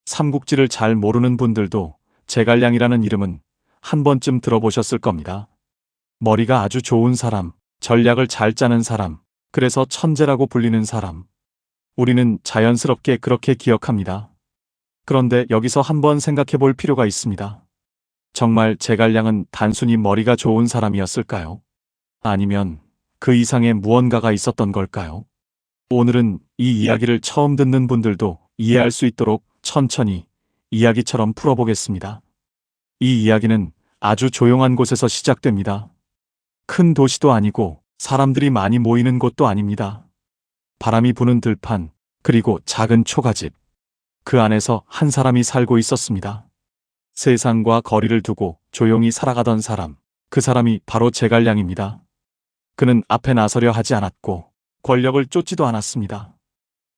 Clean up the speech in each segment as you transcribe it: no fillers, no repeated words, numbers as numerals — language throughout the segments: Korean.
삼국지를 잘 모르는 분들도 제갈량이라는 이름은 한 번쯤 들어보셨을 겁니다. 머리가 아주 좋은 사람, 전략을 잘 짜는 사람, 그래서 천재라고 불리는 사람. 우리는 자연스럽게 그렇게 기억합니다. 그런데 여기서 한번 생각해 볼 필요가 있습니다. 정말 제갈량은 단순히 머리가 좋은 사람이었을까요? 아니면 그 이상의 무언가가 있었던 걸까요? 오늘은 이 이야기를 처음 듣는 분들도 이해할 수 있도록 천천히 이야기처럼 풀어보겠습니다. 이 이야기는 아주 조용한 곳에서 시작됩니다. 큰 도시도 아니고 사람들이 많이 모이는 곳도 아닙니다. 바람이 부는 들판, 그리고 작은 초가집. 그 안에서 한 사람이 살고 있었습니다. 세상과 거리를 두고 조용히 살아가던 사람, 그 사람이 바로 제갈량입니다. 그는 앞에 나서려 하지 않았고 권력을 쫓지도 않았습니다.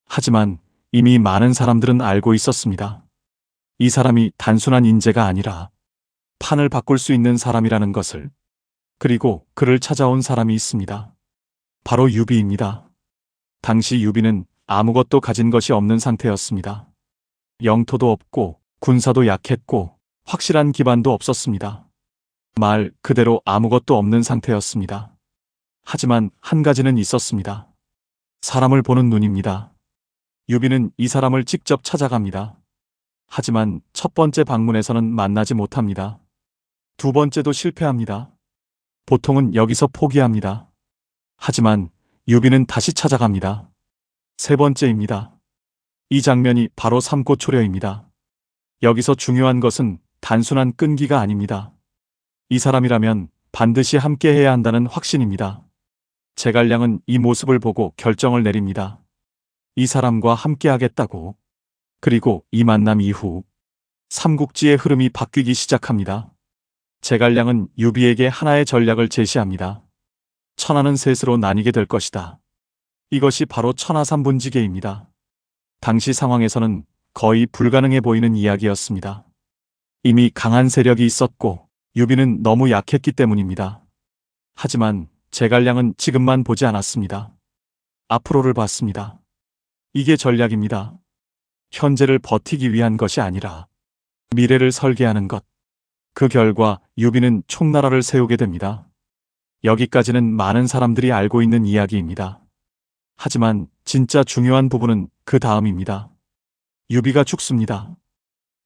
하지만 이미 많은 사람들은 알고 있었습니다. 이 사람이 단순한 인재가 아니라 판을 바꿀 수 있는 사람이라는 것을. 그리고 그를 찾아온 사람이 있습니다. 바로 유비입니다. 당시 유비는 아무것도 가진 것이 없는 상태였습니다. 영토도 없고 군사도 약했고 확실한 기반도 없었습니다. 말 그대로 아무것도 없는 상태였습니다. 하지만 한 가지는 있었습니다. 사람을 보는 눈입니다. 유비는 이 사람을 직접 찾아갑니다. 하지만 첫 번째 방문에서는 만나지 못합니다. 두 번째도 실패합니다. 보통은 여기서 포기합니다. 하지만 유비는 다시 찾아갑니다. 세 번째입니다. 이 장면이 바로 삼고초려입니다. 여기서 중요한 것은 단순한 끈기가 아닙니다. 이 사람이라면 반드시 함께해야 한다는 확신입니다. 제갈량은 이 모습을 보고 결정을 내립니다. 이 사람과 함께하겠다고. 그리고 이 만남 이후 삼국지의 흐름이 바뀌기 시작합니다. 제갈량은 유비에게 하나의 전략을 제시합니다. 천하는 셋으로 나뉘게 될 것이다. 이것이 바로 천하삼분지계입니다. 당시 상황에서는 거의 불가능해 보이는 이야기였습니다. 이미 강한 세력이 있었고 유비는 너무 약했기 때문입니다. 하지만 제갈량은 지금만 보지 않았습니다. 앞으로를 봤습니다. 이게 전략입니다. 현재를 버티기 위한 것이 아니라 미래를 설계하는 것. 그 결과 유비는 총나라를 세우게 됩니다. 여기까지는 많은 사람들이 알고 있는 이야기입니다. 하지만 진짜 중요한 부분은 그 다음입니다. 유비가 죽습니다.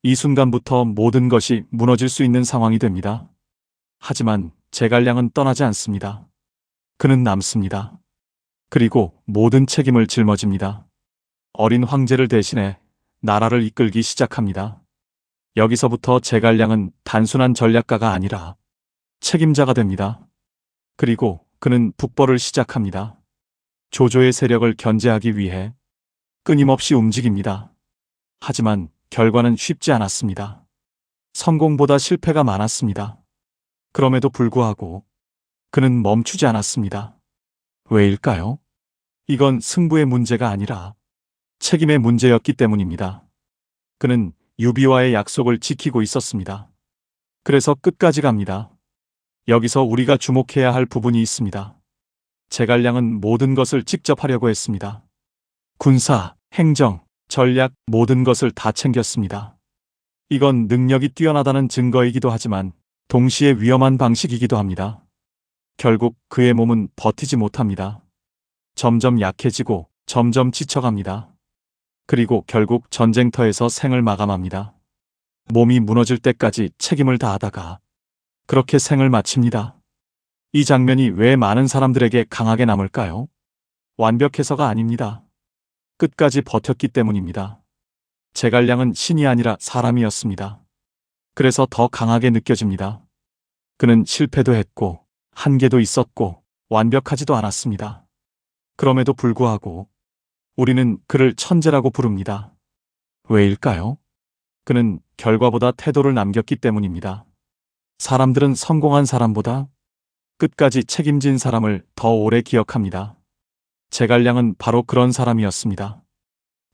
이 순간부터 모든 것이 무너질 수 있는 상황이 됩니다. 하지만 제갈량은 떠나지 않습니다. 그는 남습니다. 그리고 모든 책임을 짊어집니다. 어린 황제를 대신해 나라를 이끌기 시작합니다. 여기서부터 제갈량은 단순한 전략가가 아니라 책임자가 됩니다. 그리고 그는 북벌을 시작합니다. 조조의 세력을 견제하기 위해 끊임없이 움직입니다. 하지만 결과는 쉽지 않았습니다. 성공보다 실패가 많았습니다. 그럼에도 불구하고 그는 멈추지 않았습니다. 왜일까요? 이건 승부의 문제가 아니라 책임의 문제였기 때문입니다. 그는 유비와의 약속을 지키고 있었습니다. 그래서 끝까지 갑니다. 여기서 우리가 주목해야 할 부분이 있습니다. 제갈량은 모든 것을 직접 하려고 했습니다. 군사, 행정, 전략, 모든 것을 다 챙겼습니다. 이건 능력이 뛰어나다는 증거이기도 하지만 동시에 위험한 방식이기도 합니다. 결국 그의 몸은 버티지 못합니다. 점점 약해지고 점점 지쳐갑니다. 그리고 결국 전쟁터에서 생을 마감합니다. 몸이 무너질 때까지 책임을 다하다가 그렇게 생을 마칩니다. 이 장면이 왜 많은 사람들에게 강하게 남을까요? 완벽해서가 아닙니다. 끝까지 버텼기 때문입니다. 제갈량은 신이 아니라 사람이었습니다. 그래서 더 강하게 느껴집니다. 그는 실패도 했고 한계도 있었고 완벽하지도 않았습니다. 그럼에도 불구하고 우리는 그를 천재라고 부릅니다. 왜일까요? 그는 결과보다 태도를 남겼기 때문입니다. 사람들은 성공한 사람보다 끝까지 책임진 사람을 더 오래 기억합니다. 제갈량은 바로 그런 사람이었습니다.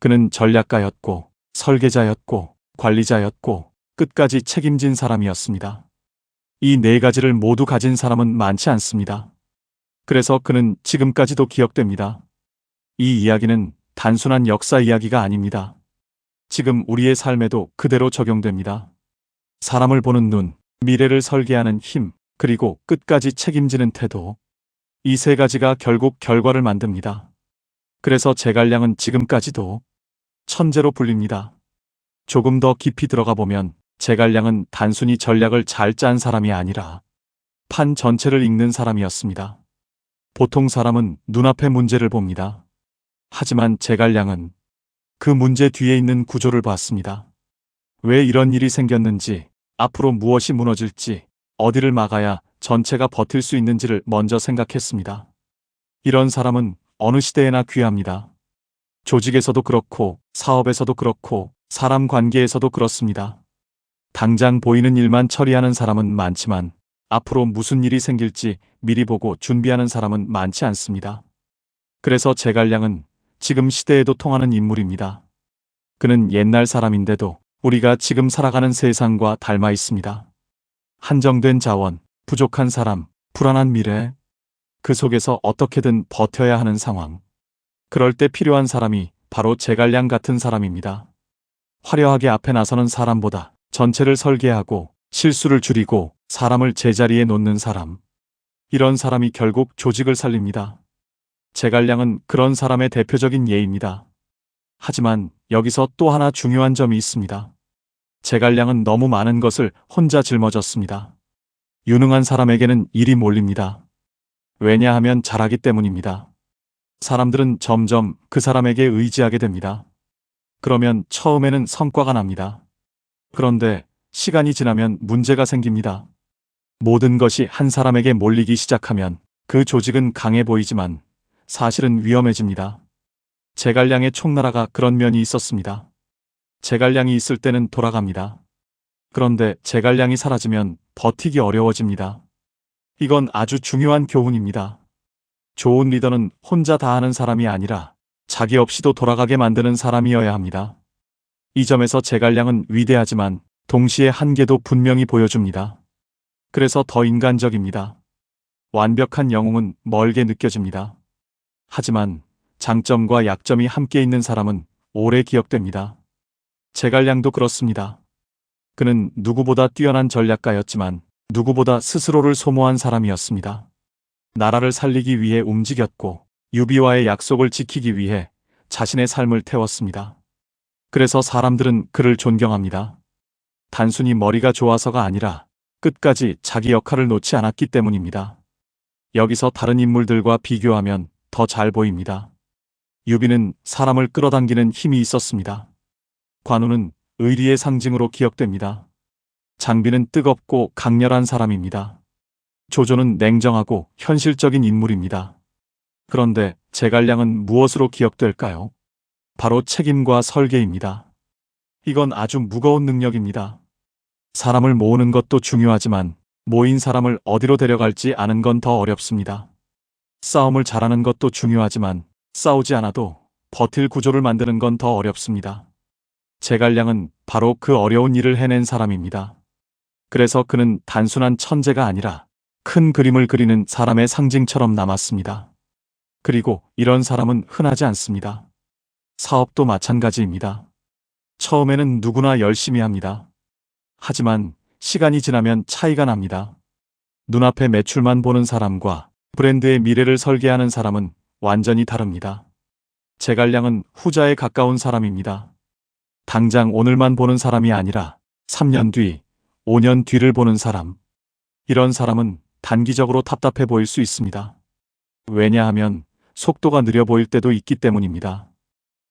그는 전략가였고 설계자였고 관리자였고 끝까지 책임진 사람이었습니다. 이 네 가지를 모두 가진 사람은 많지 않습니다. 그래서 그는 지금까지도 기억됩니다. 이 이야기는 단순한 역사 이야기가 아닙니다. 지금 우리의 삶에도 그대로 적용됩니다. 사람을 보는 눈, 미래를 설계하는 힘, 그리고 끝까지 책임지는 태도. 이 세 가지가 결국 결과를 만듭니다. 그래서 제갈량은 지금까지도 천재로 불립니다. 조금 더 깊이 들어가 보면 제갈량은 단순히 전략을 잘 짠 사람이 아니라 판 전체를 읽는 사람이었습니다. 보통 사람은 눈앞의 문제를 봅니다. 하지만 제갈량은 그 문제 뒤에 있는 구조를 봤습니다. 왜 이런 일이 생겼는지, 앞으로 무엇이 무너질지, 어디를 막아야 전체가 버틸 수 있는지를 먼저 생각했습니다. 이런 사람은 어느 시대에나 귀합니다. 조직에서도 그렇고, 사업에서도 그렇고, 사람 관계에서도 그렇습니다. 당장 보이는 일만 처리하는 사람은 많지만, 앞으로 무슨 일이 생길지 미리 보고 준비하는 사람은 많지 않습니다. 그래서 제갈량은 지금 시대에도 통하는 인물입니다. 그는 옛날 사람인데도 우리가 지금 살아가는 세상과 닮아 있습니다. 한정된 자원, 부족한 사람, 불안한 미래, 그 속에서 어떻게든 버텨야 하는 상황. 그럴 때 필요한 사람이 바로 제갈량 같은 사람입니다. 화려하게 앞에 나서는 사람보다 전체를 설계하고 실수를 줄이고 사람을 제자리에 놓는 사람. 이런 사람이 결국 조직을 살립니다. 제갈량은 그런 사람의 대표적인 예입니다. 하지만 여기서 또 하나 중요한 점이 있습니다. 제갈량은 너무 많은 것을 혼자 짊어졌습니다. 유능한 사람에게는 일이 몰립니다. 왜냐하면 잘하기 때문입니다. 사람들은 점점 그 사람에게 의지하게 됩니다. 그러면 처음에는 성과가 납니다. 그런데 시간이 지나면 문제가 생깁니다. 모든 것이 한 사람에게 몰리기 시작하면 그 조직은 강해 보이지만 사실은 위험해집니다. 제갈량의 총나라가 그런 면이 있었습니다. 제갈량이 있을 때는 돌아갑니다. 그런데 제갈량이 사라지면 버티기 어려워집니다. 이건 아주 중요한 교훈입니다. 좋은 리더는 혼자 다 하는 사람이 아니라 자기 없이도 돌아가게 만드는 사람이어야 합니다. 이 점에서 제갈량은 위대하지만 동시에 한계도 분명히 보여줍니다. 그래서 더 인간적입니다. 완벽한 영웅은 멀게 느껴집니다. 하지만 장점과 약점이 함께 있는 사람은 오래 기억됩니다. 제갈량도 그렇습니다. 그는 누구보다 뛰어난 전략가였지만 누구보다 스스로를 소모한 사람이었습니다. 나라를 살리기 위해 움직였고 유비와의 약속을 지키기 위해 자신의 삶을 태웠습니다. 그래서 사람들은 그를 존경합니다. 단순히 머리가 좋아서가 아니라 끝까지 자기 역할을 놓지 않았기 때문입니다. 여기서 다른 인물들과 비교하면 더 잘 보입니다. 유비는 사람을 끌어당기는 힘이 있었습니다. 관우는 의리의 상징으로 기억됩니다. 장비는 뜨겁고 강렬한 사람입니다. 조조는 냉정하고 현실적인 인물입니다. 그런데 제갈량은 무엇으로 기억될까요? 바로 책임과 설계입니다. 이건 아주 무거운 능력입니다. 사람을 모으는 것도 중요하지만 모인 사람을 어디로 데려갈지 아는 건 더 어렵습니다. 싸움을 잘하는 것도 중요하지만 싸우지 않아도 버틸 구조를 만드는 건 더 어렵습니다. 제갈량은 바로 그 어려운 일을 해낸 사람입니다. 그래서 그는 단순한 천재가 아니라 큰 그림을 그리는 사람의 상징처럼 남았습니다. 그리고 이런 사람은 흔하지 않습니다. 사업도 마찬가지입니다. 처음에는 누구나 열심히 합니다. 하지만 시간이 지나면 차이가 납니다. 눈앞의 매출만 보는 사람과 브랜드의 미래를 설계하는 사람은 완전히 다릅니다. 제갈량은 후자에 가까운 사람입니다. 당장 오늘만 보는 사람이 아니라 3년 뒤, 5년 뒤를 보는 사람. 이런 사람은 단기적으로 답답해 보일 수 있습니다. 왜냐하면 속도가 느려 보일 때도 있기 때문입니다.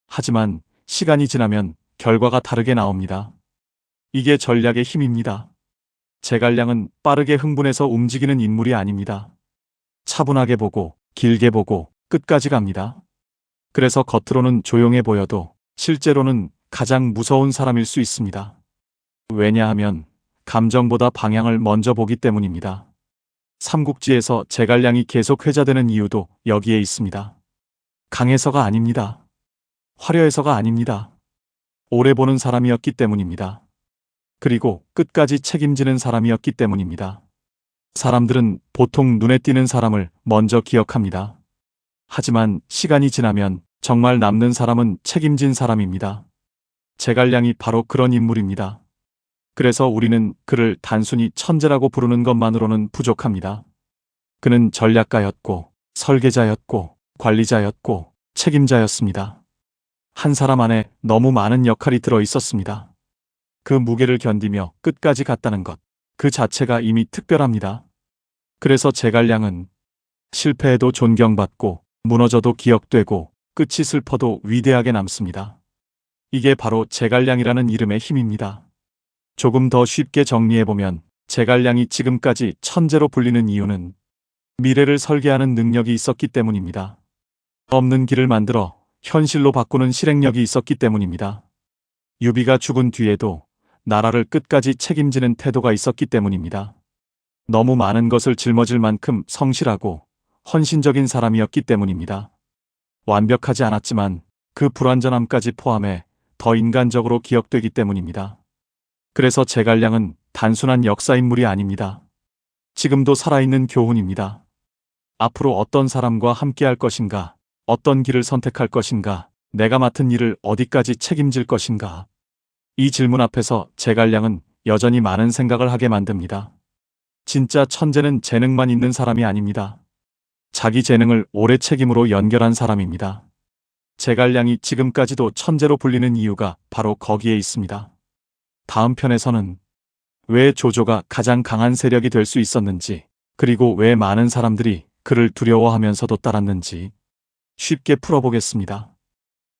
하지만 시간이 지나면 결과가 다르게 나옵니다. 이게 전략의 힘입니다. 제갈량은 빠르게 흥분해서 움직이는 인물이 아닙니다. 차분하게 보고 길게 보고 끝까지 갑니다. 그래서 겉으로는 조용해 보여도 실제로는 가장 무서운 사람일 수 있습니다. 왜냐하면 감정보다 방향을 먼저 보기 때문입니다. 삼국지에서 제갈량이 계속 회자되는 이유도 여기에 있습니다. 강해서가 아닙니다. 화려해서가 아닙니다. 오래 보는 사람이었기 때문입니다. 그리고 끝까지 책임지는 사람이었기 때문입니다. 사람들은 보통 눈에 띄는 사람을 먼저 기억합니다. 하지만 시간이 지나면 정말 남는 사람은 책임진 사람입니다. 제갈량이 바로 그런 인물입니다. 그래서 우리는 그를 단순히 천재라고 부르는 것만으로는 부족합니다. 그는 전략가였고, 설계자였고, 관리자였고, 책임자였습니다. 한 사람 안에 너무 많은 역할이 들어 있었습니다. 그 무게를 견디며 끝까지 갔다는 것, 그 자체가 이미 특별합니다. 그래서 제갈량은 실패해도 존경받고, 무너져도 기억되고, 끝이 슬퍼도 위대하게 남습니다. 이게 바로 제갈량이라는 이름의 힘입니다. 조금 더 쉽게 정리해보면 제갈량이 지금까지 천재로 불리는 이유는 미래를 설계하는 능력이 있었기 때문입니다. 없는 길을 만들어 현실로 바꾸는 실행력이 있었기 때문입니다. 유비가 죽은 뒤에도 나라를 끝까지 책임지는 태도가 있었기 때문입니다. 너무 많은 것을 짊어질 만큼 성실하고 헌신적인 사람이었기 때문입니다. 완벽하지 않았지만 그 불완전함까지 포함해 더 인간적으로 기억되기 때문입니다. 그래서 제갈량은 단순한 역사인물이 아닙니다. 지금도 살아있는 교훈입니다. 앞으로 어떤 사람과 함께할 것인가, 어떤 길을 선택할 것인가, 내가 맡은 일을 어디까지 책임질 것인가. 이 질문 앞에서 제갈량은 여전히 많은 생각을 하게 만듭니다. 진짜 천재는 재능만 있는 사람이 아닙니다. 자기 재능을 오래 책임으로 연결한 사람입니다. 제갈량이 지금까지도 천재로 불리는 이유가 바로 거기에 있습니다. 다음 편에서는 왜 조조가 가장 강한 세력이 될 수 있었는지, 그리고 왜 많은 사람들이 그를 두려워하면서도 따랐는지 쉽게 풀어보겠습니다.